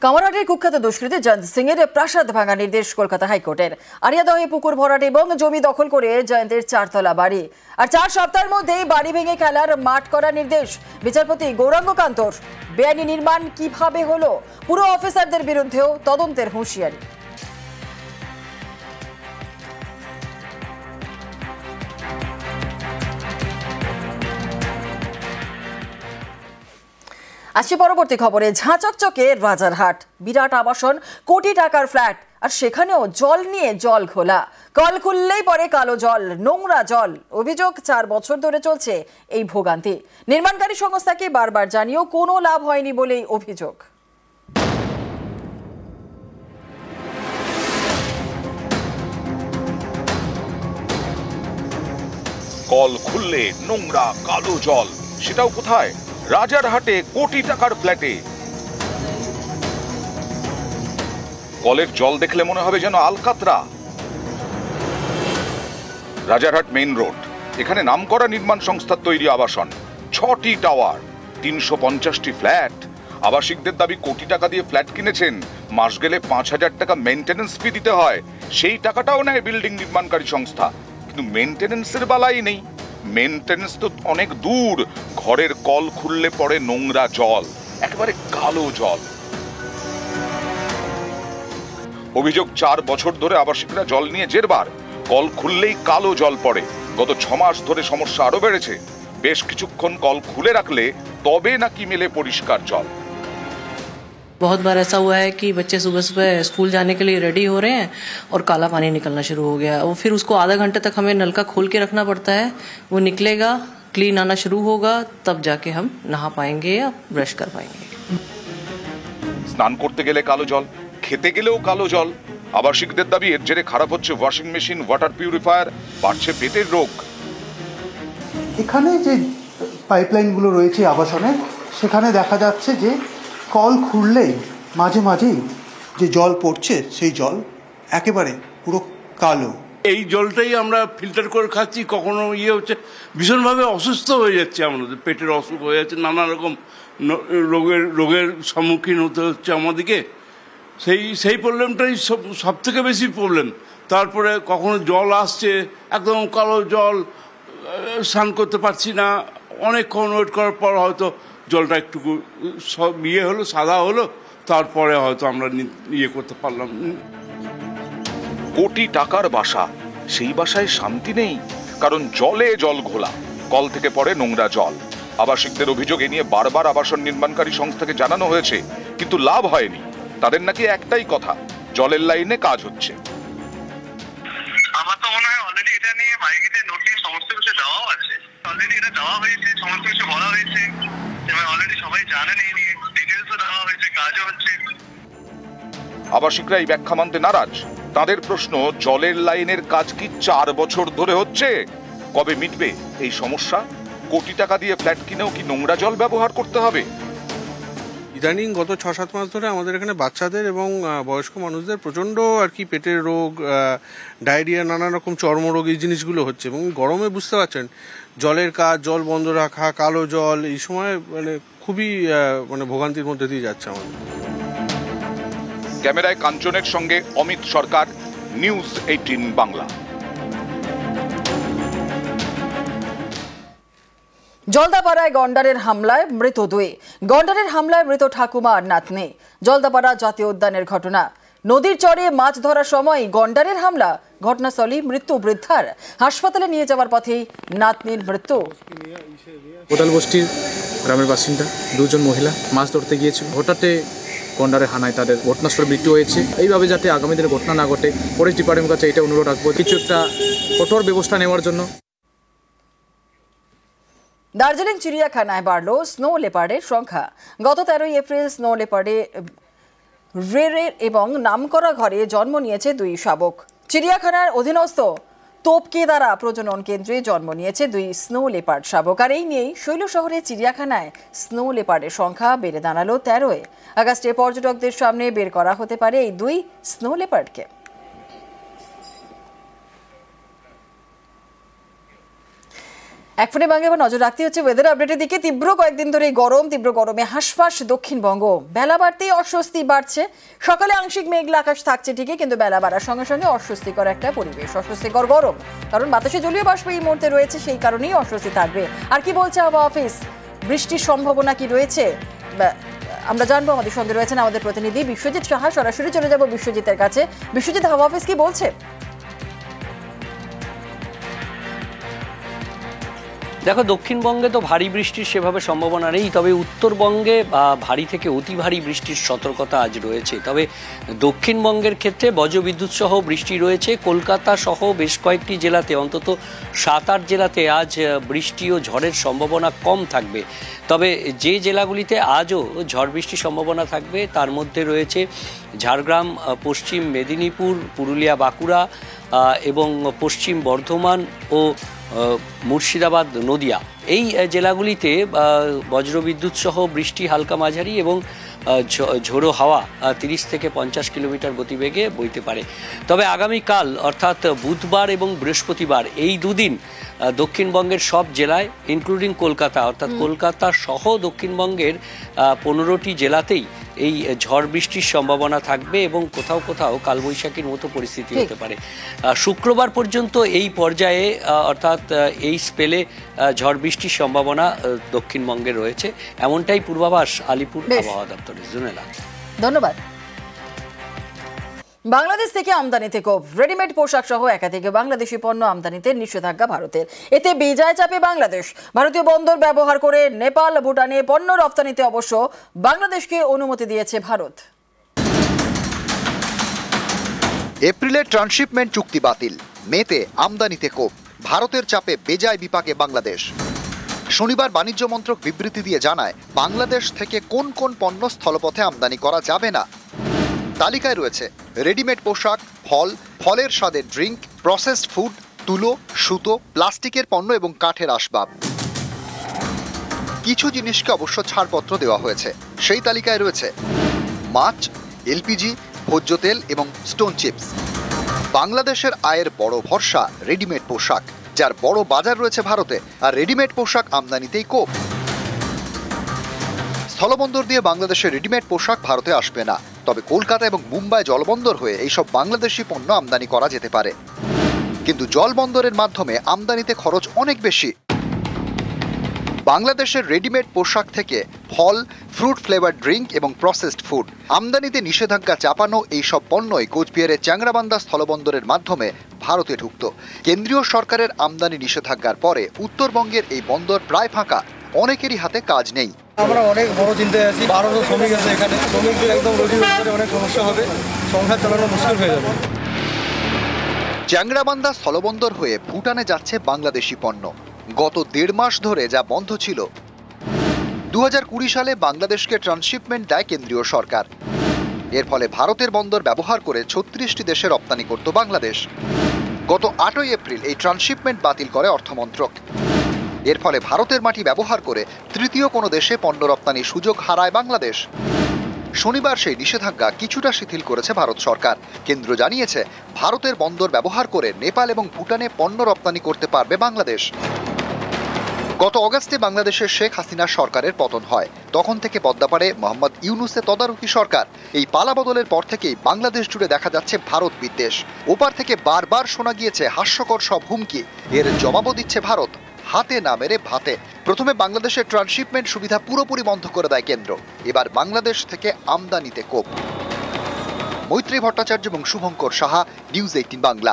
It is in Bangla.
কামারহাটির কুখ্যাত দুষ্কৃতী জয়ন্ত সিং এর প্রাসাদ ভাঙা নির্দেশ কলকাতা হাইকোর্টের। আরিয়াদহে পুকুর ভরাট এবং জমি দখল করে জয়ন্তের 4 তলা বাড়ি আর 4 সপ্তাহের মধ্যে বাড়ি ভেঙে খেলার মাঠ করার নির্দেশ বিচারপতি গৌরাঙ্গ কান্তর। বেআইনি নির্মাণ কিভাবে হলো, পুরো অফিসারদের বিরুদ্ধেও তদন্তের হুঁশিয়ারি। আসছে পরবর্তী খবরে। ঝাঁচকচকে রাজারহাট, বিরাট আবাসন, কোটি টাকার ফ্ল্যাট, আর সেখানেও জল নিয়ে জল ঘোলা। কল খুললেই পরে কালো জল, নোংরা জল। অভিযোগ 4 বছর ধরে চলছে এই ভোগান্তি। নির্মাণকারী সংস্থাকে বারবার জানিয়েও কোনো লাভ হয়নি বলেই অভিযোগ। কল খুললে নোংরা কালো জল, সেটাও কোথায়? রাজারহাটে কোটি টাকার ফ্ল্যাটে। কলের জল দেখলে মনে হবে যেন আলকাতরা। রাজারহাট মেইন রোড, এখানে নামকরা নির্মাণ সংস্থার তৈরি আবাসন, 6টি টাওয়ার, 350টি ফ্ল্যাট। আবাসিকদের দাবি কোটি টাকা দিয়ে ফ্ল্যাট কিনেছেন, মাস গেলে 5000 টাকা মেইনটেনেন্স ফি দিতে হয়। সেই টাকাটাও নেয় বিল্ডিং নির্মাণকারী সংস্থা, কিন্তু মেইনটেনেন্সের বালাই নেই। মেইনটেনেন্স তো অনেক দূর। ঘরের কল খুললে পড়ে নোংরা জল, একেবারে কালো জল। অভিযোগ 4 বছর ধরে আবাসিকরা জল নিয়ে জেরবার। কল খুললেই কালো জল পড়ে। গত 6 মাস ধরে সমস্যা আরো বেড়েছে। বেশ কিছুক্ষণ কল খুলে রাখলে তবে নাকি মেলে পরিষ্কার জল। बहुत बार ऐसा हुआ है कि बच्चे सुबह सुबह स्कूल जाने के लिए रेडी हो रहे हैं और काला पानी निकलना शुरू हो गया। वो फिर उसको आधा घंटे तक हमें नलका खोल के रखना पड़ता है। वो निकलेगा, क्लीन आना शुरू होगा, तब जाके हम नहा पाएंगे या ब्रश कर पाएंगे। স্নান করতে গেলে কালো জল, খেতে গেলেও কালো জল। আবাসিকদের দাবি এর জেরে খারাপ হচ্ছে ওয়াশিং মেশিন, ওয়াটার পিউরিফায়ার, বাড়ছে পেটের রোগ। এখানে যে পাইপলাইনগুলো রয়েছে আবাসনে, সেখানে দেখা যাচ্ছে যে কল খুললেই মাঝে মাঝেই যে জল পড়ছে সেই জল একেবারে পুরো কালো। এই জলটাই আমরা ফিল্টার করে খাচ্ছি, কখনো হচ্ছে ভীষণভাবে অসুস্থ হয়ে যাচ্ছে, আমাদের পেটের অসুখ হয়ে যাচ্ছে, নানা রকম রোগের সম্মুখীন হতে হচ্ছে আমাদেরকে। সেই প্রবলেমটাই সব থেকে বেশি প্রবলেম। তারপরে কখনো জল আসছে একদম কালো জল, স্নান করতে পারছি না। অনেকক্ষণ ওয়েট করার পর হয়তো জলটা একটু সব হলো, সাদা হলো, তারপরে হয়তো আমরা করতে পারলাম। কোটি টাকার বাসা, সেই বাসায় শান্তি নেই, কারণ জলে জল ঘোলা। কল থেকে পড়ে নোংরা জল। আবাসিকদের অভিযোগ এ নিয়ে বারবার আবাসন নির্মাণকারী সংস্থাকে জানানো হয়েছে, কিন্তু লাভ হয়নি। তাদের নাকি একটাই কথা, জলের লাইনে কাজ হচ্ছে। আমার তো মনে হয় অলরেডি এটা নিয়ে মাইকিতে নোটিশ সমস্ত কিছু দেওয়াও আছে। অলরেডি এটা দেওয়া হয়েছে, সমস্ত কিছু বলা হয়েছে, এবং অলরেডি সবাই জানেন এই নিয়ে, ডিটেলসও দেওয়া হয়েছে, কাজও হচ্ছে। আবাসিকরা এই ব্যাখ্যা মানতে নারাজ। তাদের প্রশ্ন, জলের লাইনের কাজ কি 4 বছর ধরে হচ্ছে? কবে মিটবে এই সমস্যা? কোটি টাকা দিয়ে ফ্ল্যাট কিনেও কি নোংরা জল ব্যবহার করতে হবে? ইদানিং গত 6-7 মাস ধরে আমাদের এখানে বাচ্চাদের এবং বয়স্ক মানুষদের প্রচণ্ড পেটের রোগ, ডায়রিয়া, নানা রকম চর্মরোগ, এই জিনিসগুলো হচ্ছে। এবং গরমে বুঝতে পারছেন জলের কাজ, জল বন্ধ রাখা, কালো জল, এই সময় খুবই ভোগান্তির মধ্যে দিয়ে যাচ্ছে আমাদের। ক্যামেরায় কাঞ্চনের সঙ্গে অমিত সরকার, নিউজ 18 বাংলা। জলদাপাড়ায় গন্ডারের হামলায় মৃত 2। গন্ডারের হামলায় মৃত ঠাকুমা আর নাতনি। জলদাপাড়া জাতীয় উদ্যানের ঘটনা। নদীর চরে মাছ ধরার সময় গন্ডারের হামলা। ঘটনাস্থলেই মৃত্যু বৃদ্ধার। হাসপাতালে নিয়ে যাওয়ার পথেই নাতনির মৃত্যু। কোদাল বস্তির গ্রামের বাসিন্দা 2 জন মহিলা মাছ ধরতে গিয়েছিল। হঠাৎ গন্ডারের হানায় তাদের ঘটনাস্থলে মৃত্যু হয়েছে। এইভাবে যাতে আগামী দিনে ঘটনা না ঘটে, ফরেস্ট ডিপার্টমেন্টের কাছে এটা অনুরোধ রাখবো, কিছু একটা কঠোর ব্যবস্থা নেওয়ার জন্য। দার্জিলিং চিড়িয়াখানায় বাড়ল স্নো লেপার্ডের সংখ্যা। গত 13 এপ্রিল স্নো লেপার্ডে রেরের এবং নামকরা ঘরে জন্ম নিয়েছে 2 শাবক। চিড়িয়াখানার অধীনস্থ তোপকেদারা প্রজনন কেন্দ্রে জন্ম নিয়েছে 2 স্নো লেপার্ড শাবক। আর এই নিয়েই শৈলশহরের চিড়িয়াখানায় স্নো লেপার্ডের সংখ্যা বেড়ে দাঁড়ালো 13-এ। আগস্টে পর্যটকদের সামনে বের করা হতে পারে এই 2 স্নো লেপার্ডকে। এক ফোনে বাংলা এবার নজর রাখতে হচ্ছে ওয়েদার আপডেটের দিকে। তীব্র কয়েকদিন ধরে গরম, তীব্র গরমে হাঁসফাঁস দক্ষিণবঙ্গ। বেলা বাড়তেই অস্বস্তি বাড়ছে। সকালে আংশিক মেঘলা আকাশ থাকছে ঠিকই, কিন্তু বেলা বাড়ার সঙ্গে সঙ্গে অস্বস্তিকর একটা পরিবেশ, অস্বস্তিকর গরম। কারণ বাতাসে জলীয় বাষ্প এই মুহূর্তে রয়েছে, সেই কারণেই অস্বস্তি থাকবে। আর কি বলছে আবহাওয়া অফিস, বৃষ্টির সম্ভাবনা কি রয়েছে আমরা জানবো। আমাদের সঙ্গে রয়েছেন আমাদের প্রতিনিধি বিশ্বজিৎ সাহা। সরাসরি চলে যাব বিশ্বজিতের কাছে। বিশ্বজিৎ, আবহাওয়া অফিস কি বলছে? দেখো, দক্ষিণবঙ্গে তো ভারী বৃষ্টির সেভাবে সম্ভাবনা নেই, তবে উত্তরবঙ্গে ভারী থেকে অতি ভারী বৃষ্টির সতর্কতা আজ রয়েছে। তবে দক্ষিণবঙ্গের ক্ষেত্রে বজ্রবিদ্যুৎ সহ বৃষ্টি রয়েছে। কলকাতা সহ বেশ কয়েকটি জেলাতে, অন্তত 7-8 জেলাতে আজ বৃষ্টি ও ঝড়ের সম্ভাবনা কম থাকবে। তবে যে জেলাগুলিতে আজও ঝড় বৃষ্টির সম্ভাবনা থাকবে তার মধ্যে রয়েছে ঝাড়গ্রাম, পশ্চিম মেদিনীপুর, পুরুলিয়া, বাঁকুড়া এবং পশ্চিম বর্ধমান ও মুর্শিদাবাদ, নদিয়া। এই জেলাগুলিতে বজ্রবিদ্যুৎ সহ বৃষ্টি হালকা মাঝারি এবং ঝোড়ো হাওয়া 30 থেকে 50 কিলোমিটার গতিবেগে বইতে পারে। তবে আগামীকাল অর্থাৎ বুধবার এবং বৃহস্পতিবার এই দুদিন দক্ষিণবঙ্গের সব জেলায় ইনক্লুডিং কলকাতা, অর্থাৎ কলকাতা সহ দক্ষিণবঙ্গের 15টি জেলাতেই এই ঝড় বৃষ্টির সম্ভাবনা থাকবে এবং কোথাও কোথাও কালবৈশাখীর মতো পরিস্থিতি হতে পারে। শুক্রবার পর্যন্ত এই পর্যায়ে অর্থাৎ এই স্পেলে ঝড় বৃষ্টির সম্ভাবনা দক্ষিণবঙ্গে রয়েছে, এমনটাই পূর্বাভাস আলিপুর আবহাওয়া দপ্তরের। জুনেলা, ধন্যবাদ। বাংলাদেশ থেকে আমদানিতে ক্ষোভ। রেডিমেড পোশাক সহ একাধিক বাংলাদেশি পণ্য আমদানিতে নিষেধাজ্ঞা ভারতের। এতে বেজায় চাপে বাংলাদেশ। ভারতীয় বন্দর ব্যবহার করে নেপাল, ভুটানে পণ্য রপ্তানিতে অবশ্য বাংলাদেশকে অনুমতি দিয়েছে ভারত। এপ্রিলে ট্রান্সশিপমেন্ট চুক্তি বাতিল, মেতে আমদানিতে ক্ষোভ। ভারতের চাপে বেজায় বিপাকে বাংলাদেশ। শনিবার বাণিজ্য মন্ত্রক বিবৃতি দিয়ে জানায় বাংলাদেশ থেকে কোন কোন পণ্য স্থলপথে আমদানি করা যাবে না। তালিকায় রয়েছে রেডিমেড পোশাক, ফল, ফলের স্বাদের ড্রিঙ্ক, প্রসেসড ফুড, তুলো, সুতো, প্লাস্টিকের পণ্য এবং কাঠের আসবাব। কিছু জিনিসকে অবশ্য ছাড়পত্র দেওয়া হয়েছে। সেই তালিকায় রয়েছে মাছ, এলপিজি, ভোজ্য তেল এবং স্টোন চিপস। বাংলাদেশের আয়ের বড় ভরসা রেডিমেড পোশাক, যার বড় বাজার রয়েছে ভারতে, আর রেডিমেড পোশাক আমদানিতেই কোপ। স্থলবন্দর দিয়ে বাংলাদেশের রেডিমেড পোশাক ভারতে আসবে না, তবে কলকাতা এবং মুম্বাই জলবন্দর হয়ে এইসব বাংলাদেশি পণ্য আমদানি করা যেতে পারে। কিন্তু জলবন্দরের মাধ্যমে আমদানিতে খরচ অনেক বেশি। বাংলাদেশের রেডিমেড পোশাক থেকে ফল, ফ্রুট ফ্লেভার ড্রিঙ্ক এবং প্রসেসড ফুড আমদানিতে নিষেধাজ্ঞা চাপানো এইসব পণ্যই কোচবিহারের চ্যাংরাবান্ধা স্থলবন্দরের মাধ্যমে ভারতে ঢুকত। কেন্দ্রীয় সরকারের আমদানি নিষেধাজ্ঞার পরে উত্তরবঙ্গের এই বন্দর প্রায় ফাঁকা, অনেকেরই হাতে কাজ নেই। আমরা অনেক বড় চিন্তায় আছি। 1200 শ্রমিক আছে এখানে, শ্রমিকদের একদম রোজি রোজগারে অনেক সমস্যা হবে, সংসার চালানো মুশকিল হয়ে যাবে। চ্যাংরাবান্ধা স্থলবন্দর হয়ে ভুটানে যাচ্ছে বাংলাদেশি পণ্য। গত 1.5 মাস ধরে যা বন্ধ ছিল। 2020 সালে বাংলাদেশকে ট্রান্সশিপমেন্ট দেয় কেন্দ্রীয় সরকার। এর ফলে ভারতের বন্দর ব্যবহার করে 36টি দেশে রপ্তানি করত বাংলাদেশ। গত 8 এপ্রিল এই ট্রান্সশিপমেন্ট বাতিল করে অর্থমন্ত্রক। এর ফলে ভারতের মাটি ব্যবহার করে তৃতীয় কোনো দেশে পণ্য রপ্তানির সুযোগ হারায় বাংলাদেশ। শনিবার সেই নিষেধাজ্ঞা কিছুটা শিথিল করেছে ভারত সরকার। কেন্দ্র জানিয়েছে ভারতের বন্দর ব্যবহার করে নেপাল এবং ভুটানে পণ্য রপ্তানি করতে পারবে বাংলাদেশ। গত অগাস্টে বাংলাদেশের শেখ হাসিনার সরকারের পতন হয়। তখন থেকে পদ্মাপাড়ে মোহাম্মদ ইউনূসের তদারকি সরকার। এই পালাবদলের পর থেকেই বাংলাদেশ জুড়ে দেখা যাচ্ছে ভারত বিদ্বেষ। ওপার থেকে বারবার শোনা গিয়েছে হাস্যকর সব হুমকি। এর জবাবও দিচ্ছে ভারত, হাতে না মেরে ভাতে। প্রথমে বাংলাদেশের ট্রান্সশিপমেন্ট সুবিধা পুরোপুরি বন্ধ করে দেয় কেন্দ্র। এবার বাংলাদেশ থেকে আমদানিতে কোপ। মৈত্রী ভট্টাচার্য এবং শুভঙ্কর সাহা, নিউজ 18 বাংলা।